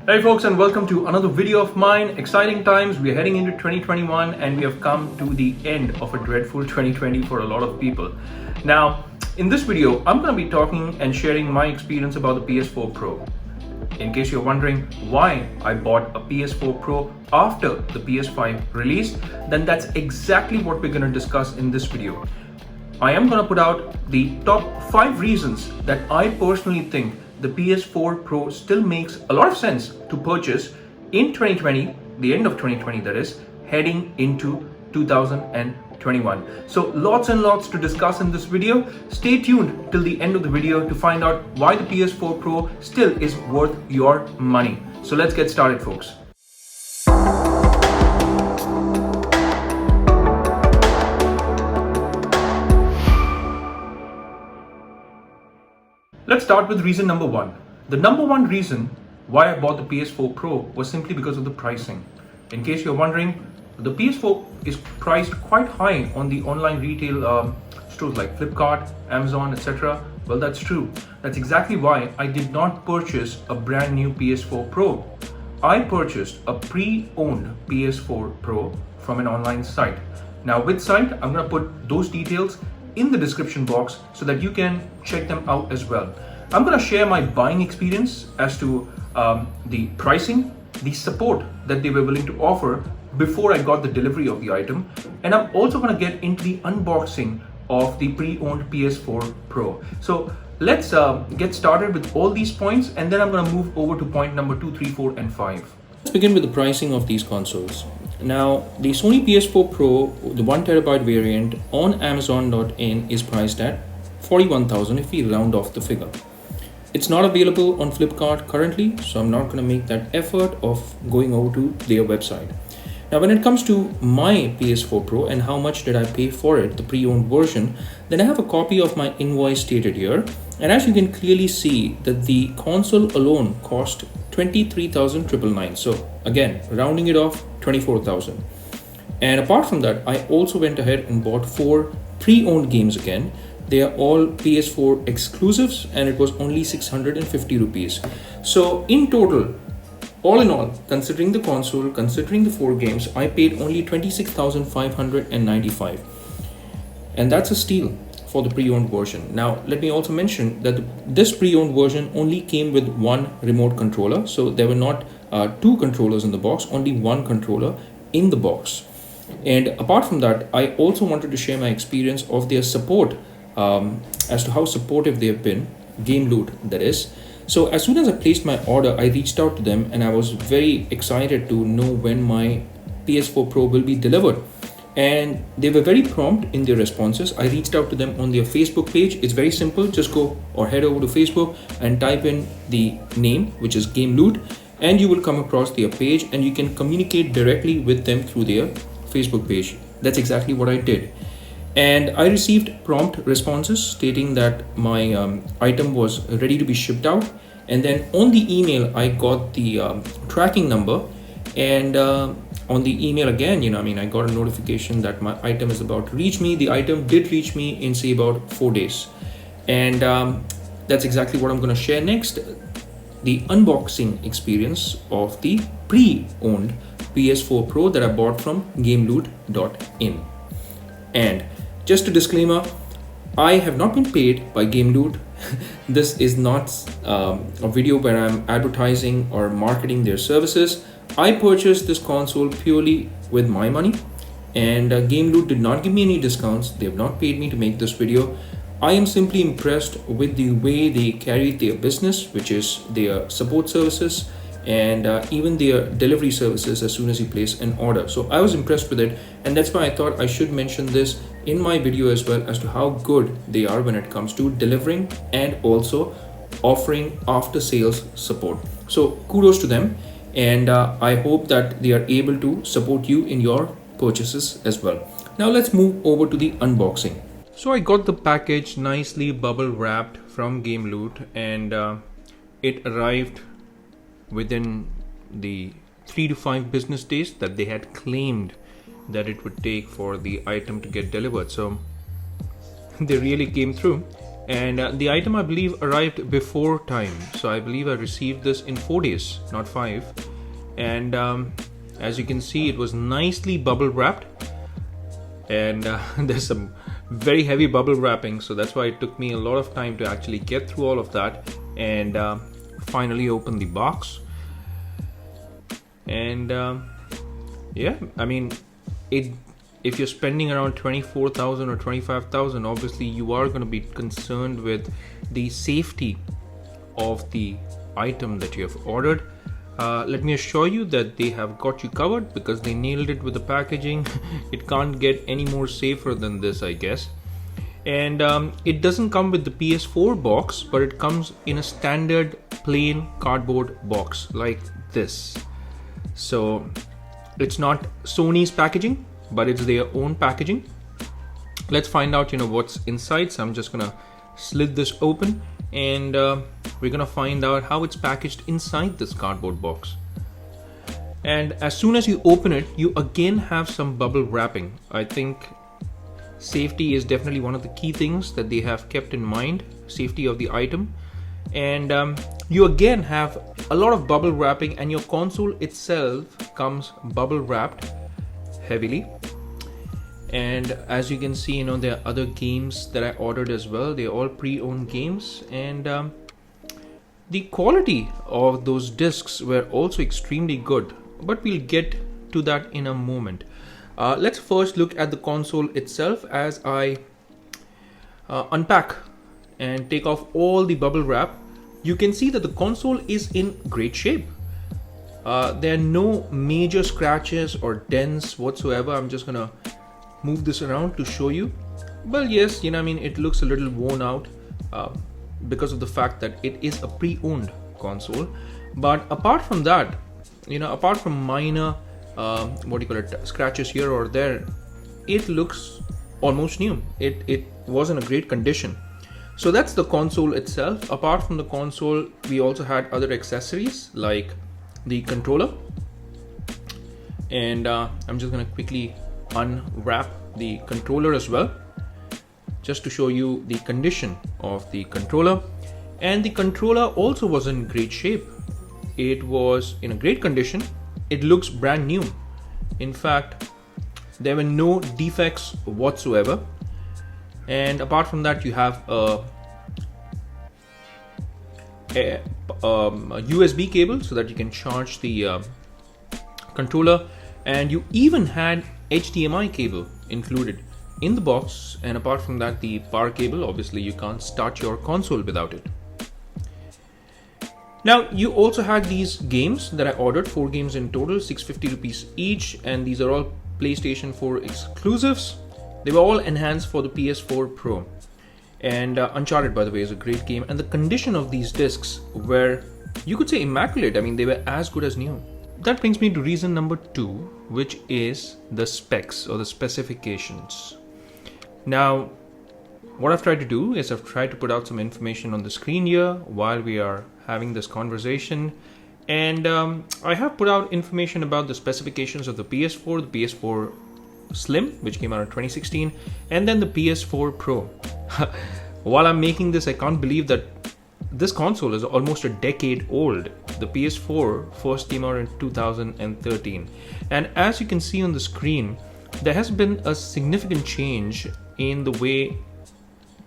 Hey folks, and welcome to another video of mine. Exciting times. We are heading into 2021 and we have come to the end of a dreadful 2020 for a lot of people. Now, in this video, I'm going to be talking and sharing my experience about the PS4 Pro. In case you're wondering why I bought a PS4 Pro after the PS5 release, then that's exactly what we're going to discuss in this video. I am going to put out the top 5 reasons that I personally think the PS4 Pro still makes a lot of sense to purchase in 2020, the end of 2020 that is, heading into 2021. So lots and lots to discuss in this video. Stay tuned till the end of the video to find out why the PS4 Pro still is worth your money. So let's get started, folks. Let's start with reason number 1. The number 1 reason why I bought the PS4 Pro was simply because of the pricing. In case you're wondering, the PS4 is priced quite high on the online retail stores like Flipkart, Amazon, etc. Well, that's true. That's exactly why I did not purchase a brand new PS4 Pro. I purchased a pre-owned PS4 Pro from an online site. Now with site, I'm going to put those details in the description box so that you can check them out as well. I'm going to share my buying experience as to the pricing, the support that they were willing to offer before I got the delivery of the item, and I'm also going to get into the unboxing of the pre-owned PS4 Pro. So let's get started with all these points, and then I'm going to move over to point number 2, 3, 4, and 5. Let's begin with the pricing of these consoles. Now, the Sony PS4 Pro, the 1TB variant on Amazon.in is priced at $41,000 if we round off the figure. It's not available on Flipkart currently, so I'm not going to make that effort of going over to their website. Now, when it comes to my PS4 Pro and how much did I pay for it, the pre-owned version, then I have a copy of my invoice stated here. And as you can clearly see that the console alone cost $23,999. So again, rounding it off, $24,000. And apart from that, I also went ahead and bought 4 pre-owned games again. They are all PS4 exclusives and it was only 650 rupees. So in total, all in all, considering the console, considering the 4 games, I paid only 26,595. And that's a steal for the pre-owned version. Now, let me also mention that this pre-owned version only came with 1 remote controller. So there were not 2 controllers in the box, only 1 controller in the box. And apart from that, I also wanted to share my experience of their support as to how supportive they have been, Game Loot that is. So as soon as I placed my order, I reached out to them and I was very excited to know when my PS4 Pro will be delivered. And they were very prompt in their responses. I reached out to them on their Facebook page. It's very simple. Just go or head over to Facebook and type in the name, which is Game Loot, and you will come across their page and you can communicate directly with them through their Facebook page. That's exactly what I did. And I received prompt responses stating that my item was ready to be shipped out. And then on the email, I got the tracking number. And on the email again, I got a notification that my item is about to reach me. The item did reach me in say about 4 days. And that's exactly what I'm going to share next. The unboxing experience of the pre-owned PS4 Pro that I bought from GameLoot.in. And just a disclaimer, I have not been paid by GameLoot. This is not a video where I'm advertising or marketing their services. I purchased this console purely with my money, and GameLoot did not give me any discounts. They have not paid me to make this video. I am simply impressed with the way they carried their business, which is their support services and even their delivery services as soon as you place an order. So I was impressed with it, and that's why I thought I should mention this in my video as well as to how good they are when it comes to delivering and also offering after sales support. So kudos to them, and I hope that they are able to support you in your purchases as well. Now let's move over to the unboxing. So I got the package nicely bubble wrapped from GameLoot, and it arrived within the 3 to 5 business days that they had claimed that it would take for the item to get delivered. So they really came through, And the item, I believe, arrived before time. So I believe I received this in 4 days, not 5. And as you can see, it was nicely bubble wrapped. And there's some very heavy bubble wrapping, so that's why it took me a lot of time to actually get through all of that and finally open the box. And yeah, I mean, if you're spending around 24,000 or 25,000, obviously you are going to be concerned with the safety of the item that you have ordered. Let me assure you that they have got you covered because they nailed it with the packaging. It can't get any more safer than this, I guess. And it doesn't come with the PS4 box, but it comes in a standard plain cardboard box like this. So it's not Sony's packaging, but it's their own packaging. Let's find out, what's inside. So I'm just gonna slit this open, and we're gonna find out how it's packaged inside this cardboard box. And as soon as you open it, you again have some bubble wrapping. I think safety is definitely one of the key things that they have kept in mind, safety of the item. And you again have a lot of bubble wrapping, and your console itself comes bubble wrapped heavily. And as you can see, there are other games that I ordered as well. They're all pre-owned games, and the quality of those discs were also extremely good, but we'll get to that in a moment. Let's first look at the console itself as I unpack and take off all the bubble wrap. You can see that the console is in great shape. There are no major scratches or dents whatsoever. I'm just gonna move this around to show you. Well, yes, it looks a little worn out because of the fact that it is a pre-owned console. But apart from that, apart from minor scratches here or there, it looks almost new. It was in a great condition. So that's the console itself. Apart from the console, we also had other accessories like the controller. And I'm just gonna quickly unwrap the controller as well, just to show you the condition of the controller. And the controller also was in great shape. It was in a great condition. It looks brand new. In fact, there were no defects whatsoever. And apart from that, you have a USB cable so that you can charge the controller, and you even had HDMI cable included in the box. And apart from that, the power cable. Obviously you can't start your console without it. Now, you also had these games that I ordered, 4 games in total, 650 rupees each, and these are all PlayStation 4 exclusives. They were all enhanced for the PS4 Pro. And Uncharted, by the way, is a great game, and the condition of these discs were, you could say, immaculate. I mean, they were as good as new. That brings me to reason number 2, which is the specs or the specifications. Now, what I've tried to do is I've tried to put out some information on the screen here while we are having this conversation. And I have put out information about the specifications of the PS4, the PS4 Slim, which came out in 2016, and then the PS4 Pro. While I'm making this, I can't believe that this console is almost a decade old. The PS4 first came out in 2013. And as you can see on the screen, there has been a significant change in the way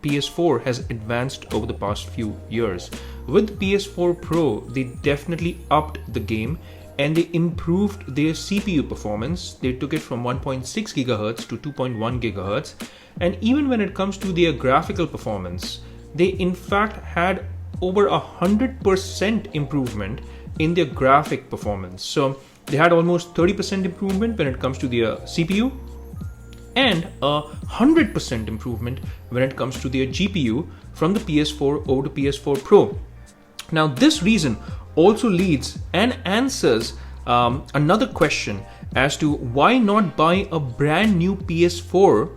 PS4 has advanced over the past few years. With the PS4 Pro, they definitely upped the game and they improved their CPU performance. They took it from 1.6 GHz to 2.1 GHz. And even when it comes to their graphical performance, they in fact had over 100% improvement in their graphic performance. So they had almost 30% improvement when it comes to their CPU and 100% improvement when it comes to their GPU from the PS4 over to PS4 Pro. Now, this reason also leads and answers another question as to why not buy a brand new PS4,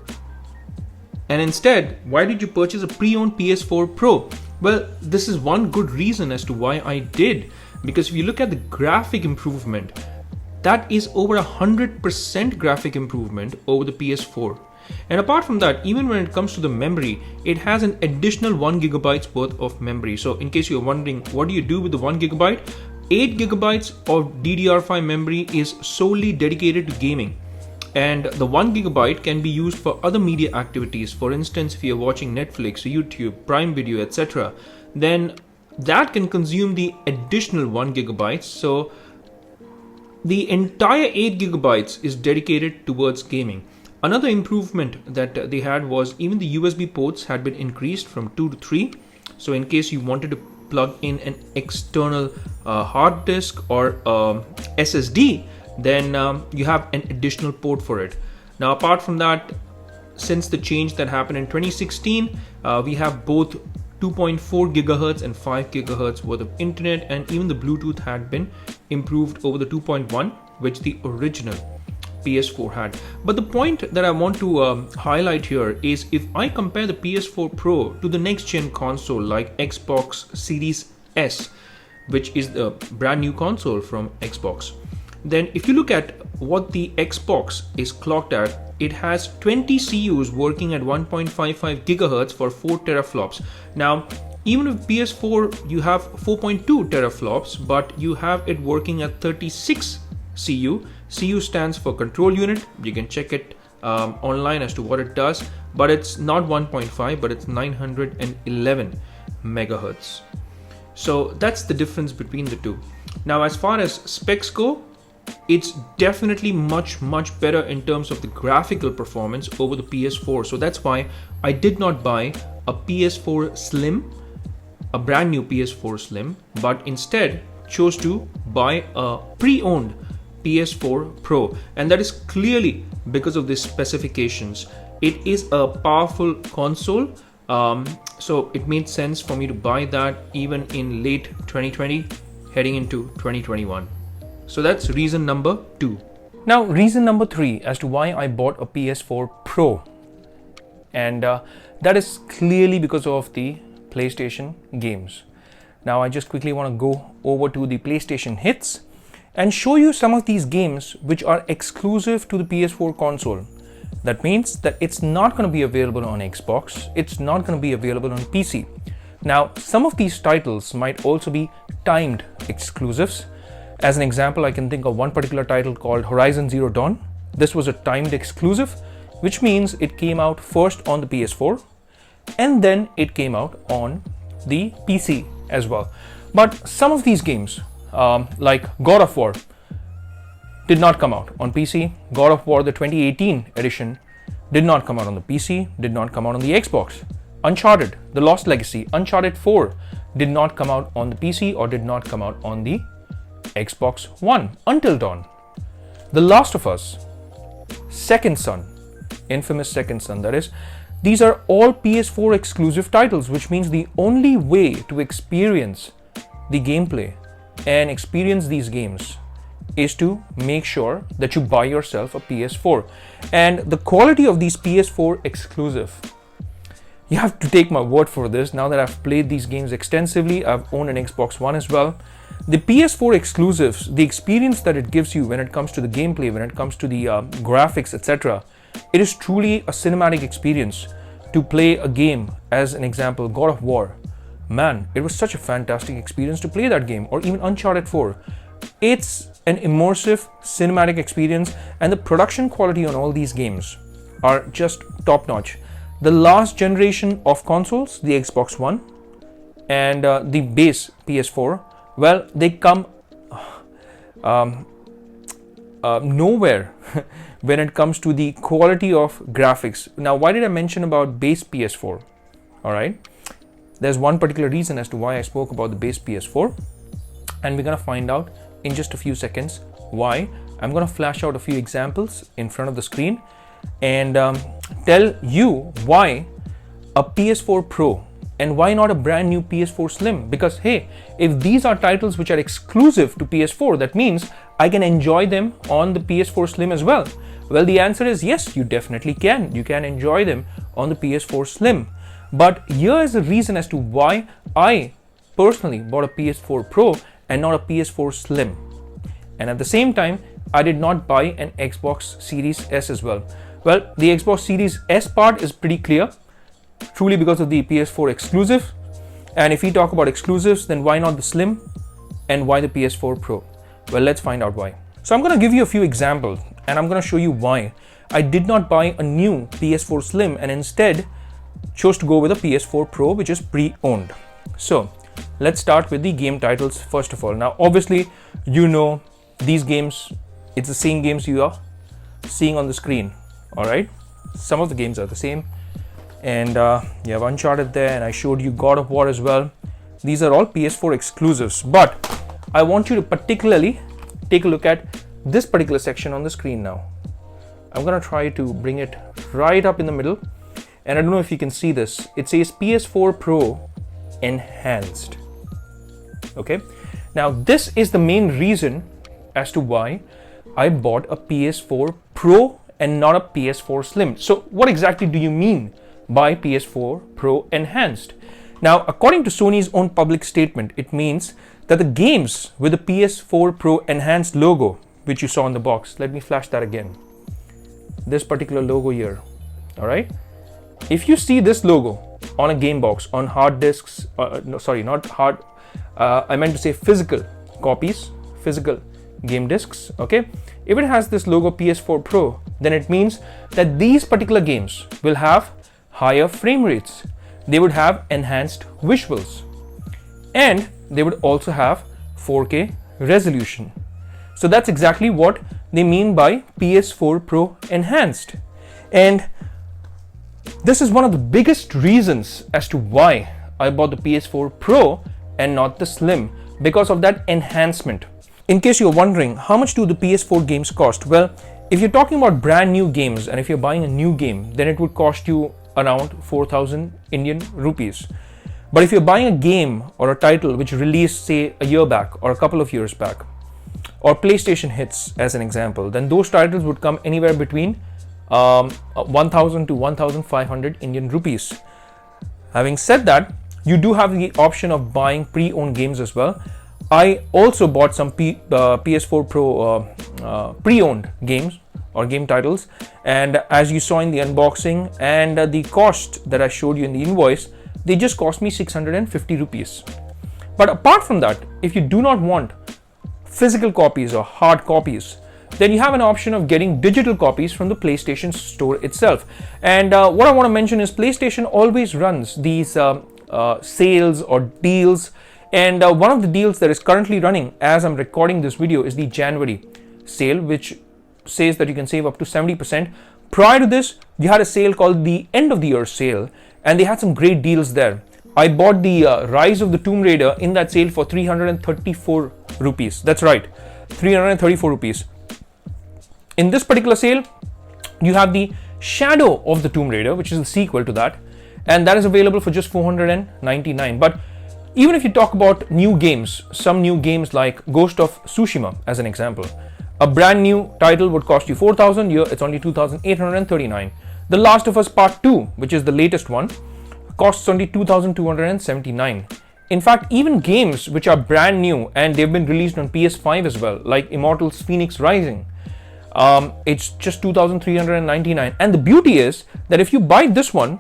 and instead, why did you purchase a pre-owned PS4 Pro? Well, this is one good reason as to why I did, because if you look at the graphic improvement, that is over 100% graphic improvement over the PS4. And apart from that, even when it comes to the memory, it has an additional 1 gigabytes worth of memory. So in case you're wondering, what do you do with the 1 gigabyte? 8 gigabytes of DDR5 memory is solely dedicated to gaming. And the 1 gigabyte can be used for other media activities. For instance, if you're watching Netflix, YouTube, Prime Video, etc., then that can consume the additional 1 gigabytes. So the entire 8 gigabytes is dedicated towards gaming. Another improvement that they had was even the USB ports had been increased from 2 to 3. So in case you wanted to plug in an external hard disk or SSD, then you have an additional port for it. Now, apart from that, since the change that happened in 2016, we have both 2.4 gigahertz and 5 gigahertz worth of internet, and even the Bluetooth had been improved over the 2.1, which the original PS4 had. But the point that I want to highlight here is, if I compare the PS4 Pro to the next gen console like Xbox Series S, which is the brand new console from Xbox, then if you look at what the Xbox is clocked at, it has 20 CUs working at 1.55 gigahertz for 4 teraflops. Now, even with PS4, you have 4.2 teraflops, but you have it working at 36 CU. CU stands for control unit. You can check it online as to what it does, but it's not 1.5, but it's 911 megahertz. So that's the difference between the two. Now, as far as specs go, it's definitely much better in terms of the graphical performance over the PS4. So that's why I did not buy a PS4 Slim, a brand new PS4 Slim, but instead chose to buy a pre-owned PS4 Pro, and that is clearly because of the specifications. It is a powerful console, so it made sense for me to buy that even in late 2020 heading into 2021. So that's reason number 2. Now, reason number 3 as to why I bought a PS4 Pro, and that is clearly because of the PlayStation games. Now, I just quickly want to go over to the PlayStation hits and show you some of these games which are exclusive to the PS4 console. That means that it's not going to be available on Xbox, it's not going to be available on PC. Now, some of these titles might also be timed exclusives. As an example, I can think of one particular title called Horizon Zero Dawn. This was a timed exclusive, which means it came out first on the PS4 and then it came out on the PC as well. But some of these games, like God of War, did not come out on PC. God of War, the 2018 edition, did not come out on the PC, did not come out on the Xbox. Uncharted, The Lost Legacy, Uncharted 4 did not come out on the PC or did not come out on the Xbox One until dawn. The Last of Us, Second Son, infamous Second Son, that is, these are all PS4 exclusive titles, which means the only way to experience the gameplay and experience these games is to make sure that you buy yourself a PS4. And the quality of these PS4 exclusive, you have to take my word for this. Now that I've played these games extensively, I've owned an Xbox One as well. The PS4 exclusives, the experience that it gives you when it comes to the gameplay, when it comes to the graphics, etc., it is truly a cinematic experience to play a game. As an example, God of War. Man, it was such a fantastic experience to play that game. Or even Uncharted 4. It's an immersive cinematic experience, and the production quality on all these games are just top-notch. The last generation of consoles, the Xbox One and the base PS4, well, they come nowhere when it comes to the quality of graphics. Now, why did I mention about base PS4? All right, there's one particular reason as to why I spoke about the base PS4, and we're gonna find out in just a few seconds why. I'm gonna flash out a few examples in front of the screen and tell you why a PS4 Pro and why not a brand new PS4 Slim. Because hey, if these are titles which are exclusive to PS4, that means I can enjoy them on the PS4 Slim as well. Well, the answer is yes, you definitely can. You can enjoy them on the PS4 Slim. But here is the reason as to why I personally bought a PS4 Pro and not a PS4 Slim. And at the same time, I did not buy an Xbox Series S as well. Well, the Xbox Series S part is pretty clear, truly because of the PS4 exclusive. And if we talk about exclusives, then why not the Slim and why the PS4 Pro? Well, let's find out why. So I'm going to give you a few examples and I'm going to show you why I did not buy a new PS4 Slim and instead chose to go with a PS4 Pro, which is pre-owned. So let's start with the game titles first of all. Now, obviously, you know these games, it's the same games you are seeing on the screen. All right, some of the games are the same, and you have Uncharted there, and I showed you God of War as well. These are all PS4 exclusives, but I want you to particularly take a look at this particular section on the screen now. I'm gonna try to bring it right up in the middle, and I don't know if you can see this. It says PS4 Pro Enhanced. Okay, now this is the main reason as to why I bought a PS4 Pro and not a PS4 Slim. So what exactly do you mean by PS4 Pro Enhanced? Now, according to Sony's own public statement, it means that the games with the PS4 Pro Enhanced logo, which you saw on the box, let me flash that again. This particular logo here, all right? If you see this logo on a game box, on hard disks, no, sorry, not hard, I meant to say physical copies, physical game discs, okay? If it has this logo PS4 Pro, then it means that these particular games will have higher frame rates. They would have enhanced visuals, and they would also have 4K resolution. So that's exactly what they mean by PS4 Pro Enhanced. And this is one of the biggest reasons as to why I bought the PS4 Pro and not the Slim, because of that enhancement. In case you're wondering, how much do the PS4 games cost? Well, if you're talking about brand new games and if you're buying a new game, then it would cost you around 4,000 Indian rupees. But if you're buying a game or a title which released, say, a year back or a couple of years back, or PlayStation hits as an example, then those titles would come anywhere between 1,000 to 1,500 Indian rupees. Having said that, you do have the option of buying pre-owned games as well. I also bought some PS4 Pro pre-owned games or game titles, and as you saw in the unboxing and the cost that I showed you in the invoice, they just cost me 650 rupees. But apart from that, if you do not want physical copies or hard copies, then you have an option of getting digital copies from the PlayStation store itself. And what I want to mention is PlayStation always runs these sales or deals. And one of the deals that is currently running as I'm recording this video is the January sale, which says that you can save up to 70%. Prior to this, you had a sale called the end of the year sale, and they had some great deals there. I bought the Rise of the Tomb Raider in that sale for 334 rupees. That's right, 334 rupees. In this particular sale, you have the Shadow of the Tomb Raider, which is the sequel to that, and that is available for just 499. But even if you talk about new games, some new games like Ghost of Tsushima as an example, a brand new title would cost you 4,000. Here it's only 2,839. The Last of Us Part 2, which is the latest one, costs only 2,279. In fact, even games which are brand new and they've been released on PS5 as well, like Immortals Phoenix Rising, it's just 2,399. And the beauty is that if you buy this one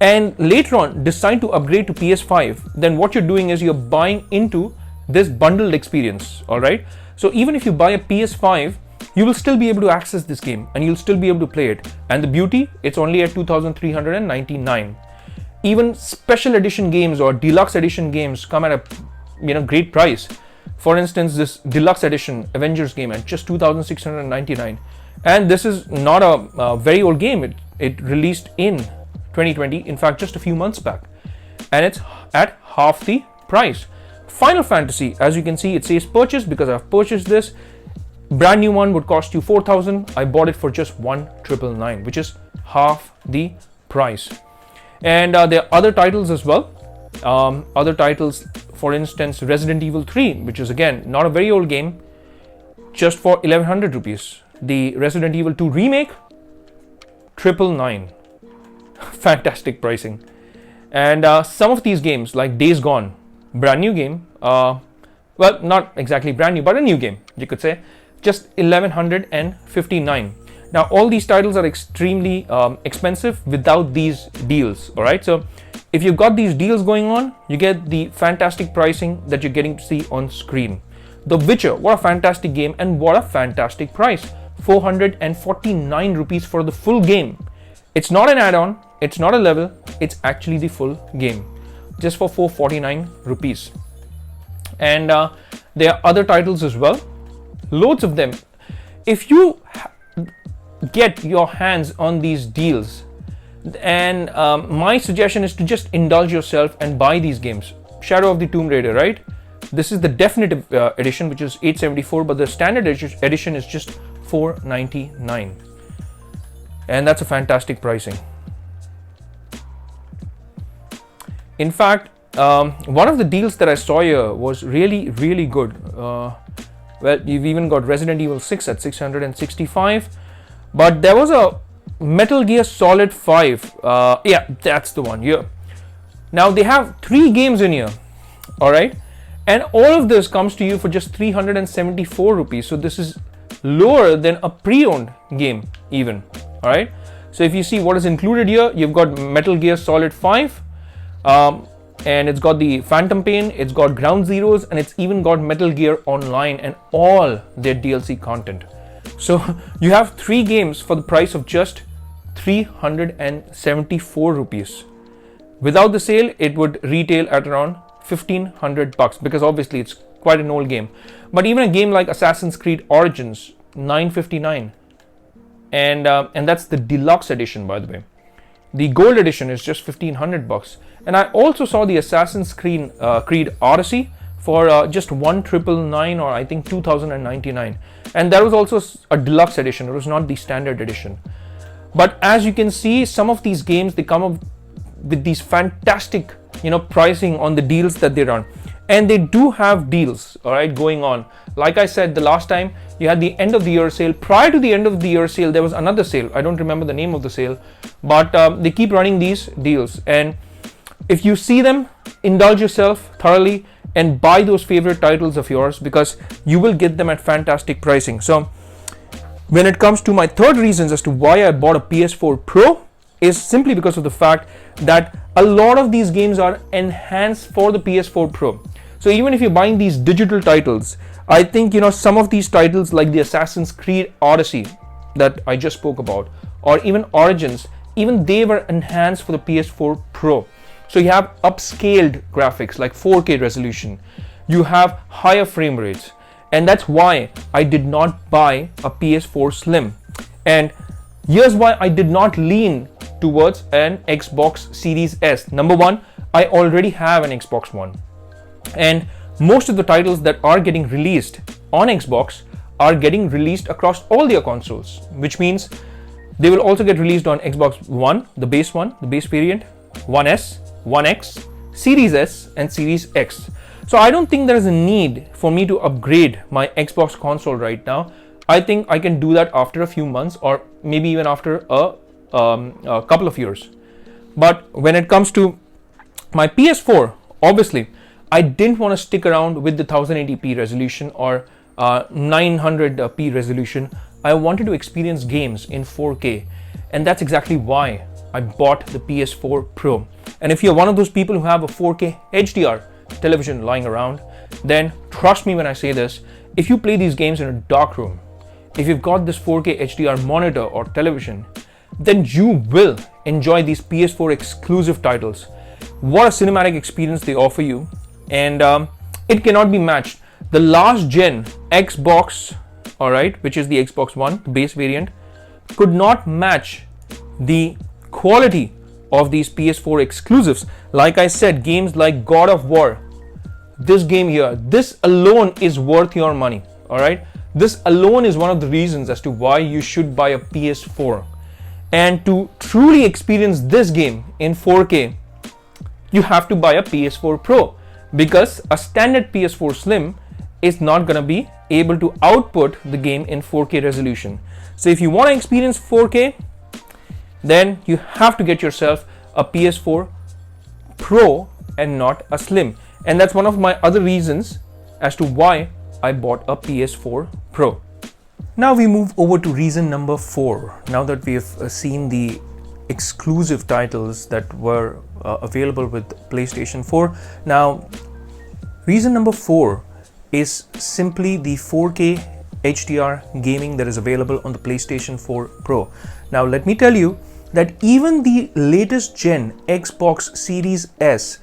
and later on decide to upgrade to PS5, then what you're doing is you're buying into this bundled experience, all right? So even if you buy a PS5, you will still be able to access this game and you'll still be able to play it. And the beauty, it's only at 2,399. Even special edition games or deluxe edition games come at a great price. For instance, this deluxe edition Avengers game at just 2,699. And this is not a very old game. It released in 2020, in fact, just a few months back. And it's at half the price. Final Fantasy, as you can see, it says purchase because I've purchased this. Brand new one would cost you 4,000. I bought it for just 1,999, which is half the price. And there are other titles as well. Other titles, for instance, Resident Evil 3, which is again not a very old game, just for 1,100 rupees. The Resident Evil 2 remake, 999. Fantastic pricing. And some of these games like Days Gone, brand new game, well, not exactly brand new, but a new game, you could say, just 1,159. Now, all these titles are extremely expensive without these deals. All right, so if you've got these deals going on, you get the fantastic pricing that you're getting to see on screen. The Witcher, what a fantastic game, and what a fantastic price. 449 rupees for the full game. It's not an add-on, it's not a level, it's actually the full game, just for 449 rupees. And there are other titles as well, loads of them. If you get your hands on these deals, and my suggestion is to just indulge yourself and buy these games. Shadow of the Tomb Raider, right? This is the definitive edition, which is 874, but the standard edition is just 499, and that's a fantastic pricing. In fact, one of the deals that I saw here was really good. Well, you've even got Resident Evil 6 at 665, but there was a Metal Gear Solid 5. Yeah, that's the one here. Now they have 3 games in here, all right, and all of this comes to you for just 374 rupees. So this is lower than a pre-owned game even. All right, so if you see what is included here, you've got Metal Gear Solid 5, and it's got the Phantom Pain, it's got Ground Zeroes, and it's even got Metal Gear Online and all their DLC content. So you have 3 games for the price of just 374 rupees. Without the sale, it would retail at around 1500 bucks, because obviously it's quite an old game. But even a game like Assassin's Creed Origins, 959, and that's the deluxe edition, by the way. The gold edition is just 1500 bucks. And I also saw the Assassin's Creed Odyssey for just 1999, or I think 2099, and that was also a deluxe edition. It was not the standard edition. But as you can see, some of these games, they come up with these fantastic, pricing on the deals that they run, and they do have deals, all right, going on. Like I said the last time, you had the end of the year sale. Prior to the end of the year sale, there was another sale. I don't remember the name of the sale, but they keep running these deals. And if you see them, indulge yourself thoroughly and buy those favorite titles of yours, because you will get them at fantastic pricing. So when it comes to my third reasons as to why I bought a PS4 Pro, is simply because of the fact that a lot of these games are enhanced for the PS4 Pro. So even if you're buying these digital titles, I think some of these titles like the Assassin's Creed Odyssey that I just spoke about, or even Origins, even they were enhanced for the PS4 Pro. So you have upscaled graphics like 4K resolution, you have higher frame rates, and that's why I did not buy a PS4 Slim. And here's why I did not lean towards an Xbox Series S. Number one, I already have an Xbox One, and most of the titles that are getting released on Xbox are getting released across all their consoles, which means they will also get released on Xbox One, the base variant, One S, One X, Series S, and Series X. So I don't think there is a need for me to upgrade my Xbox console right now. I think I can do that after a few months, or maybe even after a couple of years. But when it comes to my PS4, obviously I didn't want to stick around with the 1080p resolution or 900p resolution. I wanted to experience games in 4K, and that's exactly why I bought the PS4 Pro. And if you're one of those people who have a 4K HDR television lying around, then trust me when I say this, if you play these games in a dark room, if you've got this 4K HDR monitor or television, then you will enjoy these PS4 exclusive titles. What a cinematic experience they offer you, and it cannot be matched. The last gen Xbox, alright, which is the Xbox One, the base variant, could not match the quality of these PS4 exclusives. Like I said, games like God of War, this game here, this alone is worth your money, alright? This alone is one of the reasons as to why you should buy a PS4. And to truly experience this game in 4K, you have to buy a PS4 Pro, because a standard PS4 Slim is not going to be able to output the game in 4K resolution. So if you want to experience 4K, then you have to get yourself a PS4 Pro and not a Slim. And that's one of my other reasons as to why I bought a PS4 Pro. Now we move over to reason number 4. Now that we have seen the exclusive titles that were available with PlayStation 4, now reason number 4 is simply the 4K HDR gaming that is available on the PlayStation 4 Pro. Now let me tell you that even the latest gen Xbox Series S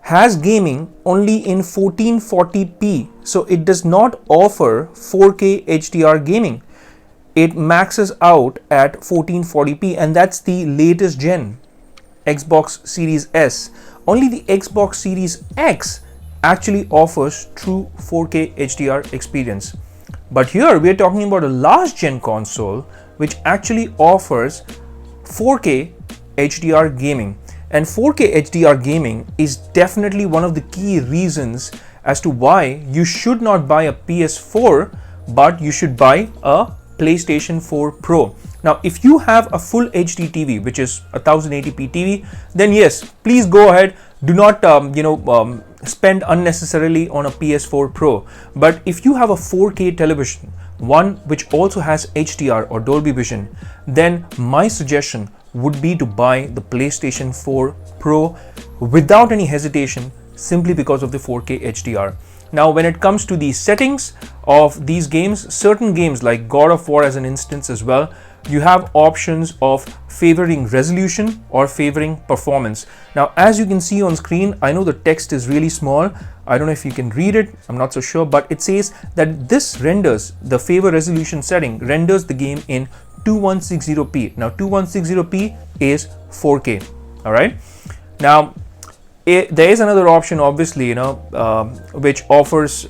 has gaming only in 1440p, so it does not offer 4K HDR gaming. It maxes out at 1440p, and that's the latest gen Xbox Series S. Only the Xbox Series X actually offers true 4K HDR experience. But here we are talking about a last gen console which actually offers 4K HDR gaming. And 4K HDR gaming is definitely one of the key reasons as to why you should not buy a PS4, but you should buy a PlayStation 4 Pro. Now, if you have a full HD TV, which is a 1080p TV, then yes, please go ahead. Do not, spend unnecessarily on a PS4 Pro. But if you have a 4K television, one which also has HDR or Dolby Vision, then my suggestion would be to buy the PlayStation 4 Pro without any hesitation, simply because of the 4K HDR. Now, when it comes to the settings of these games, certain games like God of War as an instance as well, you have options of favoring resolution or favoring performance. Now, as you can see on screen, I know the text is really small. I don't know if you can read it, I'm not so sure, but it says that this renders, the favor resolution setting renders the game in 2160p. Now 2160p is 4K. all right. Now there is another option, obviously, which offers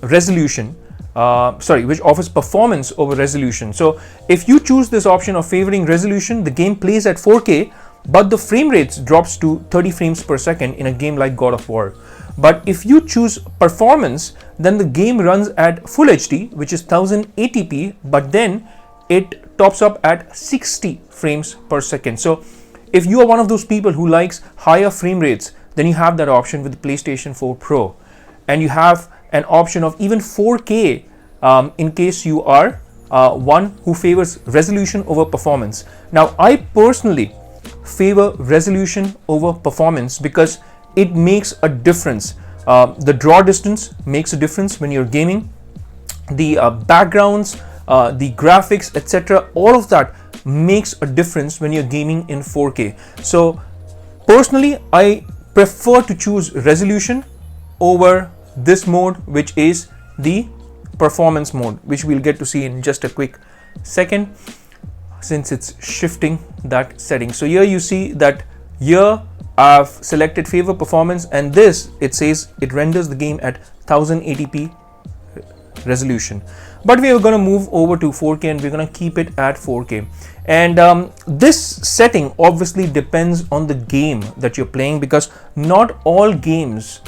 resolution, which offers performance over resolution. So if you choose this option of favoring resolution, the game plays at 4K, but the frame rates drops to 30 frames per second in a game like God of War. But if you choose performance, then the game runs at full HD, which is 1080p, but then it tops up at 60 frames per second. So if you are one of those people who likes higher frame rates, then you have that option with the PlayStation 4 Pro. And you have an option of even 4K in case you are one who favors resolution over performance. Now, I personally favor resolution over performance because it makes a difference. The draw distance makes a difference when you're gaming. The backgrounds, the graphics, etc., all of that makes a difference when you're gaming in 4K. So personally, I prefer to choose resolution over this mode, which is the performance mode, which we'll get to see in just a quick second since it's shifting that setting. So here you see that here I've selected favor performance, and this, it says it renders the game at 1080p resolution. But we are going to move over to 4K and we're going to keep it at 4K. And this setting obviously depends on the game that you're playing, because not all games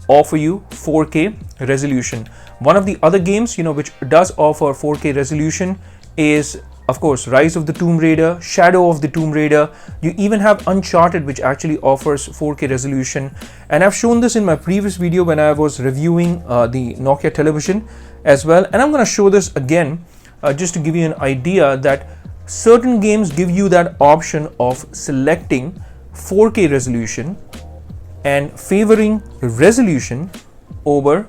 offer you 4K resolution. One of the other games, which does offer 4K resolution is, of course, Rise of the Tomb Raider, Shadow of the Tomb Raider. You even have Uncharted, which actually offers 4K resolution. And I've shown this in my previous video when I was reviewing the Nokia television as well. And I'm going to show this again just to give you an idea that certain games give you that option of selecting 4K resolution and favoring resolution over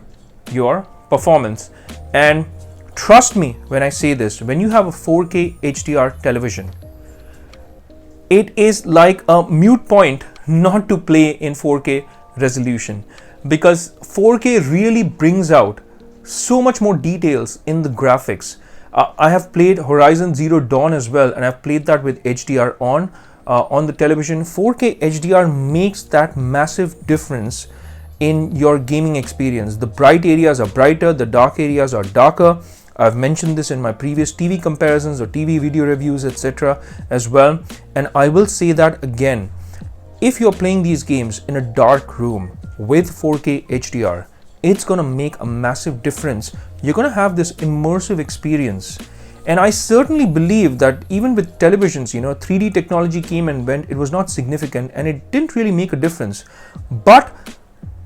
your performance. And trust me when I say this, when you have a 4K HDR television, it is like a moot point not to play in 4K resolution, because 4K really brings out so much more details in the graphics. I have played Horizon Zero Dawn as well, and I've played that with HDR on the television. 4K HDR makes that massive difference in your gaming experience. The bright areas are brighter, the dark areas are darker. I've mentioned this in my previous TV comparisons or TV video reviews, etc. as well. And I will say that again, if you're playing these games in a dark room with 4K HDR, it's going to make a massive difference. You're going to have this immersive experience. And I certainly believe that even with televisions, 3D technology came and went, it was not significant and it didn't really make a difference. But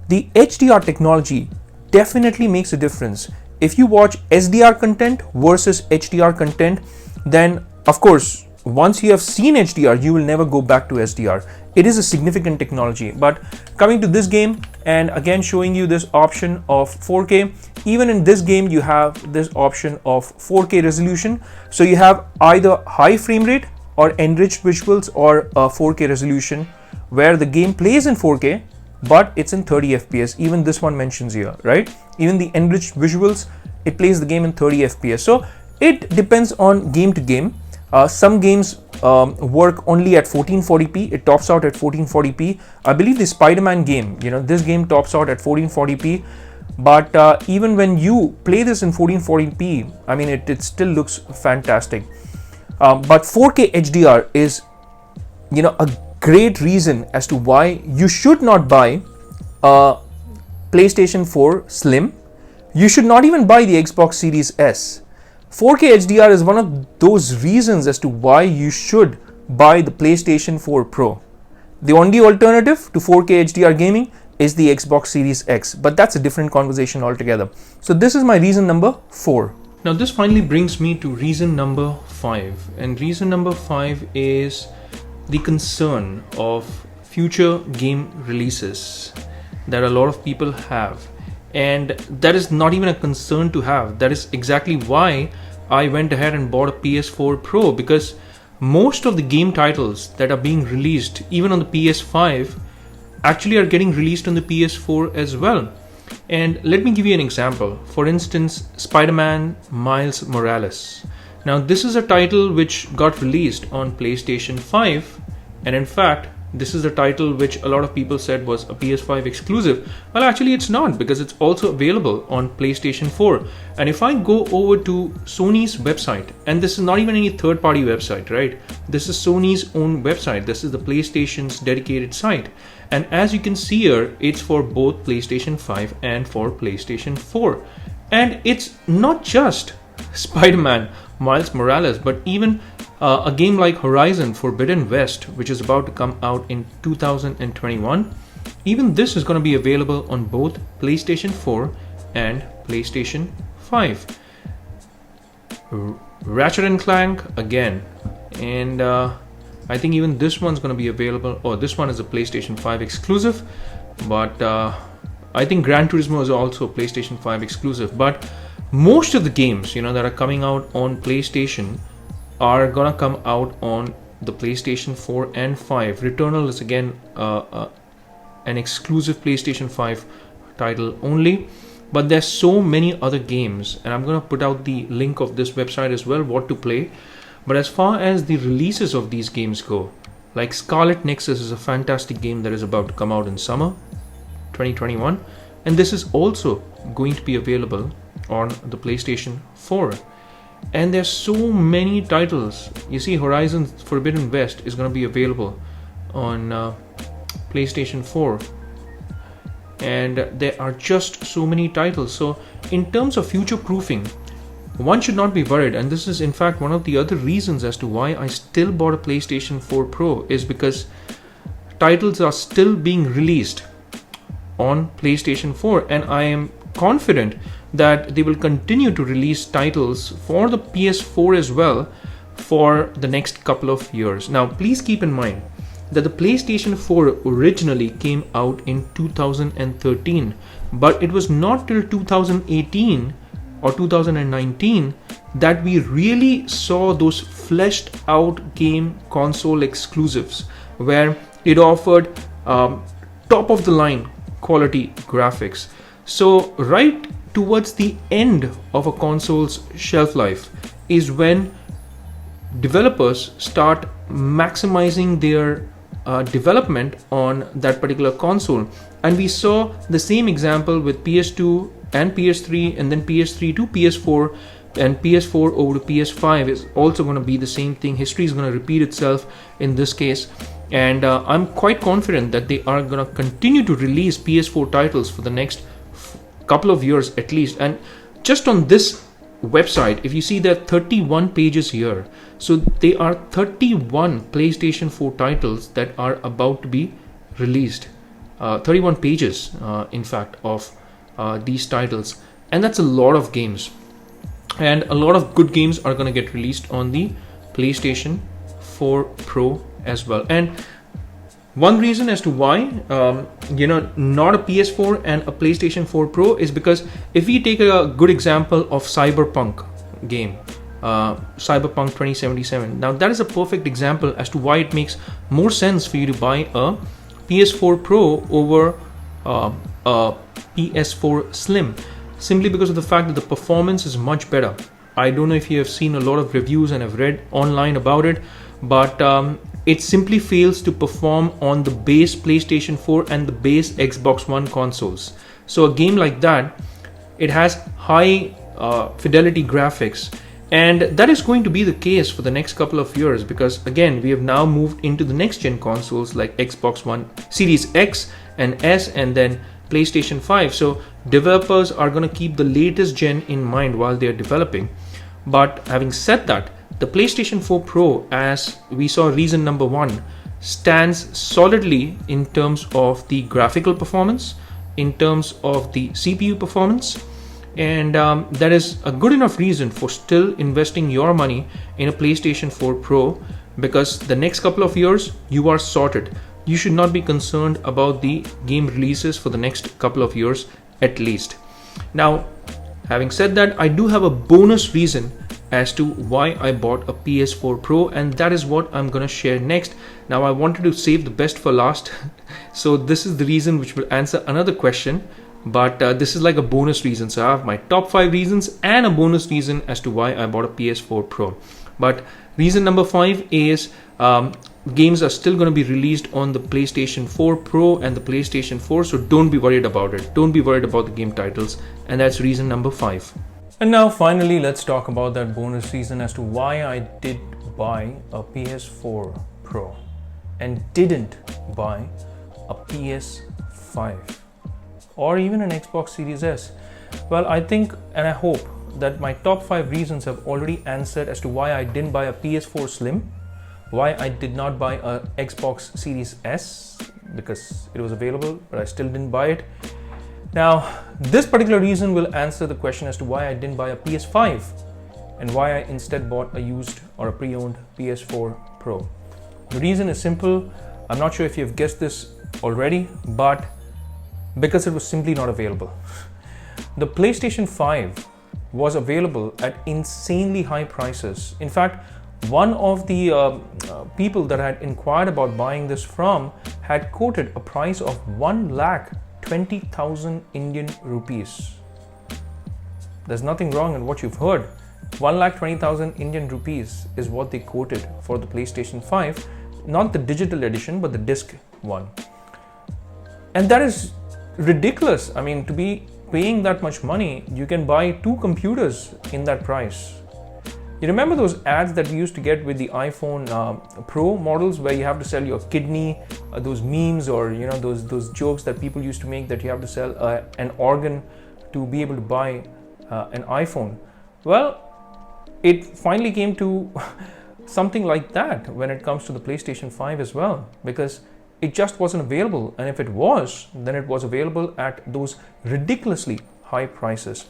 the HDR technology definitely makes a difference if you watch SDR content versus HDR content, then of course, once you have seen HDR, you will never go back to SDR. It is a significant technology. But coming to this game, and again showing you this option of 4K, even in this game you have this option of 4K resolution. So you have either high frame rate or enriched visuals or a 4K resolution where the game plays in 4K but it's in 30 FPS. Even this one mentions here, right? Even the enriched visuals, it plays the game in 30 FPS. So it depends on game to game. Some games work only at 1440p. It tops out at 1440p. I believe the Spider-Man game, this game tops out at 1440p. But even when you play this in 1440p, I mean, it still looks fantastic. But 4K HDR is, a great reason as to why you should not buy a PlayStation 4 Slim. You should not even buy the Xbox Series S. 4K HDR is one of those reasons as to why you should buy the PlayStation 4 Pro. The only alternative to 4K HDR gaming is the Xbox Series X, but that's a different conversation altogether. So this is my reason number 4. Now this finally brings me to reason number 5, and reason number 5 is the concern of future game releases that a lot of people have. And that is not even a concern to have. That is exactly why I went ahead and bought a PS4 Pro, because most of the game titles that are being released even on the PS5 actually are getting released on the PS4 as well. And let me give you an example. For instance, Spider-Man Miles Morales. Now this is a title which got released on PlayStation 5, and in fact this is a title which a lot of people said was a PS5 exclusive. Well, actually it's not, because it's also available on PlayStation 4. And if I go over to Sony's website, and this is not even any third-party website, right? This is Sony's own website. This is the PlayStation's dedicated site. And as you can see here, it's for both PlayStation 5 and for PlayStation 4. And it's not just Spider-Man Miles Morales, but even a game like Horizon Forbidden West, which is about to come out in 2021. Even this is going to be available on both PlayStation 4 and PlayStation 5. Ratchet and Clank again, and I think even this one's going to be available. Oh, this one is a PlayStation 5 exclusive, but I think Gran Turismo is also a PlayStation 5 exclusive. But most of the games, that are coming out on PlayStation are gonna come out on the PlayStation 4 and 5. Returnal is again an exclusive PlayStation 5 title only. But there's so many other games, and I'm gonna put out the link of this website as well, what to play. But as far as the releases of these games go, like Scarlet Nexus is a fantastic game that is about to come out in summer 2021, and this is also going to be available on the PlayStation 4. And there's so many titles. You see, Horizon Forbidden West is going to be available on PlayStation 4, and there are just so many titles. So in terms of future proofing, one should not be worried. And this is in fact one of the other reasons as to why I still bought a PlayStation 4 Pro, is because titles are still being released on PlayStation 4, and I am confident that they will continue to release titles for the PS4 as well for the next couple of years. Now please keep in mind that the PlayStation 4 originally came out in 2013, but it was not till 2018 or 2019 that we really saw those fleshed out game console exclusives, where it offered top of the line quality graphics. So right towards the end of a console's shelf life is when developers start maximizing their development on that particular console. And we saw the same example with PS2 and PS3, and then PS3 to PS4, and PS4 over to PS5 is also going to be the same thing. History is going to repeat itself in this case. And I'm quite confident that they are going to continue to release PS4 titles for the next couple of years at least. And just on this website, if you see, there are 31 pages here, so there are 31 PlayStation 4 titles that are about to be released. 31 pages in fact of these titles. and that's a lot of games. And a lot of good games are going to get released on the PlayStation 4 Pro as well. And one reason as to why, not a PS4 and a PlayStation 4 Pro is because if we take a good example of Cyberpunk game, Cyberpunk 2077, now that is a perfect example as to why it makes more sense for you to buy a PS4 Pro over a PS4 Slim, simply because of the fact that the performance is much better. I don't know if you have seen a lot of reviews and have read online about it, but it simply fails to perform on the base PlayStation 4 and the base Xbox One consoles. So a game like that, it has high fidelity graphics, and that is going to be the case for the next couple of years, because again, we have now moved into the next gen consoles like Xbox One Series X and S, and then PlayStation 5. So developers are going to keep the latest gen in mind while they are developing. But having said that, the PlayStation 4 Pro, as we saw reason number one, stands solidly in terms of the graphical performance, in terms of the CPU performance, and that is a good enough reason for still investing your money in a PlayStation 4 Pro, because the next couple of years you are sorted. You should not be concerned about the game releases for the next couple of years at least. Now, having said that, I do have a bonus reason as to why I bought a PS4 Pro, and that is what I'm gonna share next. Now, I wanted to save the best for last, so this is the reason which will answer another question, but this is like a bonus reason. So I have my top 5 reasons and a bonus reason as to why I bought a PS4 Pro. But reason number 5 is games are still going to be released on the PlayStation 4 Pro and the PlayStation 4, so don't be worried about it. Don't be worried about the game titles, and that's reason number 5. And now finally, let's talk about that bonus reason as to why I did buy a PS4 Pro and didn't buy a PS5 or even an Xbox Series S. Well, I think and I hope that my top 5 reasons have already answered as to why I didn't buy a PS4 Slim, why I did not buy a Xbox Series S, because it was available but I still didn't buy it. Now, this particular reason will answer the question as to why I didn't buy a PS5 and why I instead bought a used or a pre-owned PS4 Pro. The reason is simple. I'm not sure if you've guessed this already, but because it was simply not available. The PlayStation 5 was available at insanely high prices. In fact, one of the people that I had inquired about buying this from had quoted a price of 1,20,000 Indian rupees. There's nothing wrong in what you've heard. 1,20,000 Indian rupees is what they quoted for the PlayStation 5, not the digital edition, but the disc one. And that is ridiculous. I mean, to be paying that much money, you can buy 2 computers in that price. You remember those ads that we used to get with the iPhone Pro models, where you have to sell your kidney, those memes, or those jokes that people used to make that you have to sell an organ to be able to buy an iPhone. Well, it finally came to something like that when it comes to the PlayStation 5 as well, because it just wasn't available, and if it was, then it was available at those ridiculously high prices.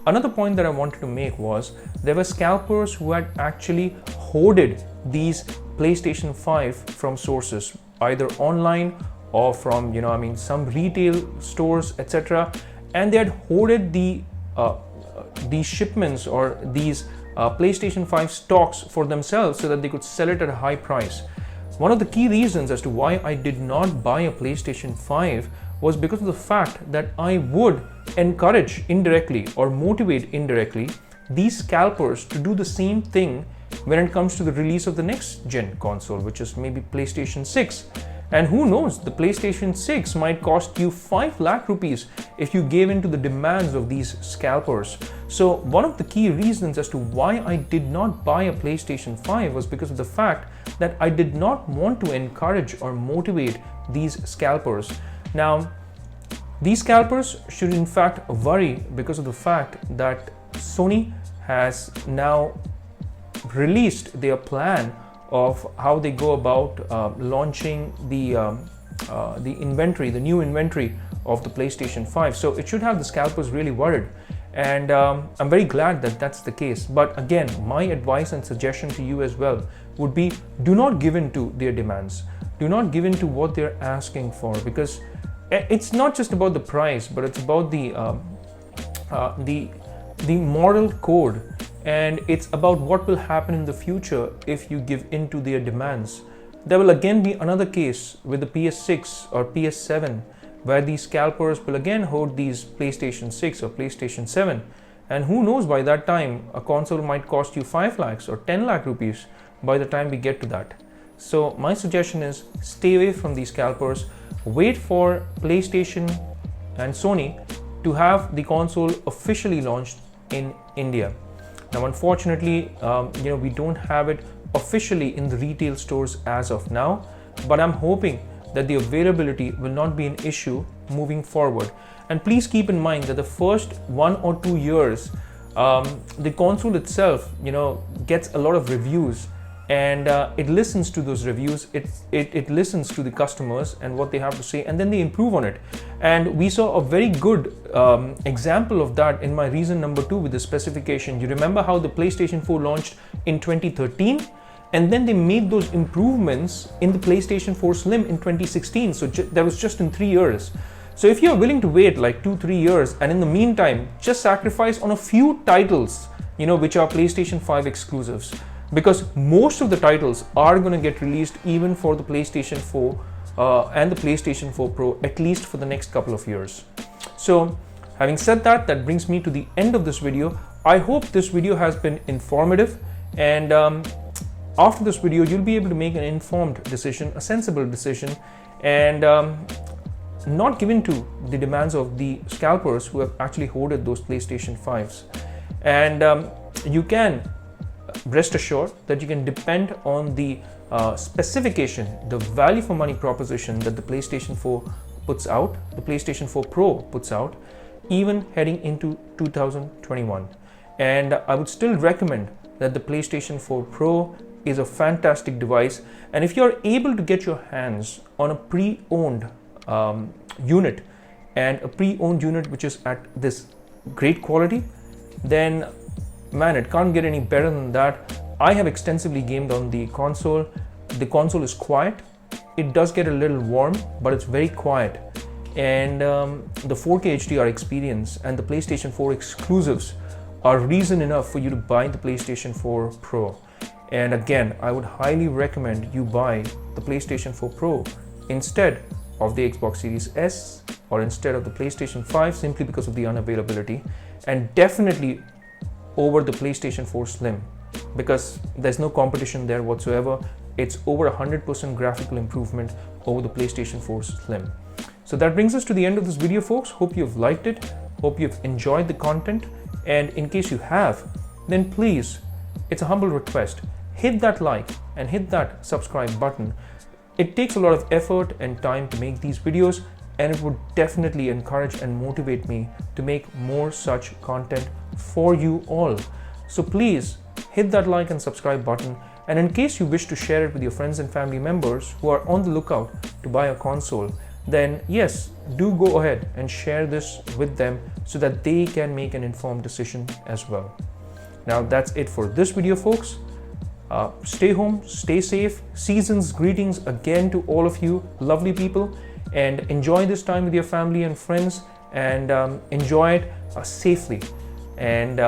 Another point that I wanted to make was there were scalpers who had actually hoarded these PlayStation 5 from sources, either online or from some retail stores, etc. And they had hoarded these shipments or these PlayStation 5 stocks for themselves so that they could sell it at a high price. One of the key reasons as to why I did not buy a PlayStation 5 was because of the fact that I would encourage indirectly or motivate indirectly these scalpers to do the same thing when it comes to the release of the next gen console, which is maybe PlayStation 6. And who knows, the PlayStation 6 might cost you 5 lakh rupees if you gave in to the demands of these scalpers. So one of the key reasons as to why I did not buy a PlayStation 5 was because of the fact that I did not want to encourage or motivate these scalpers. Now, these scalpers should in fact worry because of the fact that Sony has now released their plan of how they go about launching the new inventory of the PlayStation 5. So it should have the scalpers really worried. And I'm very glad that that's the case. But again, my advice and suggestion to you as well would be, do not give in to their demands. Do not give in to what they're asking for, because it's not just about the price, but it's about the moral code, and it's about what will happen in the future if you give in to their demands. There will again be another case with the PS6 or PS7, where these scalpers will again hoard these PlayStation 6 or PlayStation 7, and who knows, by that time a console might cost you 5 lakhs or 10 lakh rupees by the time we get to that. So my suggestion is, stay away from these scalpers. Wait for PlayStation and Sony to have the console officially launched in India. Now unfortunately, we don't have it officially in the retail stores as of now, but I'm hoping that the availability will not be an issue moving forward. And please keep in mind that the first 1 or 2 years, the console itself, gets a lot of reviews, and it listens to those reviews. It listens to the customers and what they have to say, and then they improve on it. And we saw a very good example of that in my reason number 2 with the specification. You remember how the PlayStation 4 launched in 2013? And then they made those improvements in the PlayStation 4 Slim in 2016. So that was just in 3 years. So if you're willing to wait like 2-3 years, and in the meantime, just sacrifice on a few titles, which are PlayStation 5 exclusives, because most of the titles are going to get released even for the PlayStation 4 and the PlayStation 4 Pro, at least for the next couple of years. So having said that, that brings me to the end of this video. I hope this video has been informative, and after this video, you'll be able to make an informed decision, a sensible decision, and not give in to the demands of the scalpers who have actually hoarded those PlayStation 5s. And you can rest assured that you can depend on the specification, the value for money proposition that the PlayStation 4 puts out, the PlayStation 4 Pro puts out, even heading into 2021. And I would still recommend that the PlayStation 4 Pro is a fantastic device, and if you're able to get your hands on a pre-owned unit, and a pre-owned unit which is at this great quality, then man, it can't get any better than that. I have extensively gamed on the console. The console is quiet. It does get a little warm, but it's very quiet, and the 4K HDR experience and the PlayStation 4 exclusives are reason enough for you to buy the PlayStation 4 Pro. And again, I would highly recommend you buy the PlayStation 4 Pro instead of the Xbox Series S or instead of the PlayStation 5, simply because of the unavailability, and definitely over the PlayStation 4 Slim, because there's no competition there whatsoever. It's over 100% graphical improvement over the PlayStation 4 Slim. So that brings us to the end of this video, folks. Hope you've liked it. Hope you've enjoyed the content. And in case you have, then please, it's a humble request, hit that like and hit that subscribe button. It takes a lot of effort and time to make these videos, and it would definitely encourage and motivate me to make more such content for you all. So please hit that like and subscribe button. And in case you wish to share it with your friends and family members who are on the lookout to buy a console, then yes, do go ahead and share this with them so that they can make an informed decision as well. Now that's it for this video, folks. Stay home, stay safe. Season's greetings again to all of you lovely people, and enjoy this time with your family and friends, and enjoy it safely, and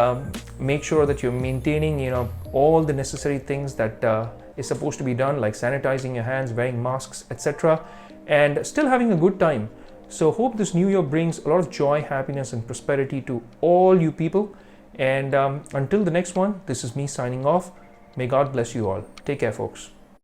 make sure that you're maintaining all the necessary things that is supposed to be done, like sanitizing your hands, wearing masks, etc., and still having a good time. So hope this new year brings a lot of joy, happiness and prosperity to all you people. And until the next one, this is me signing off. May God bless you all. Take care, folks.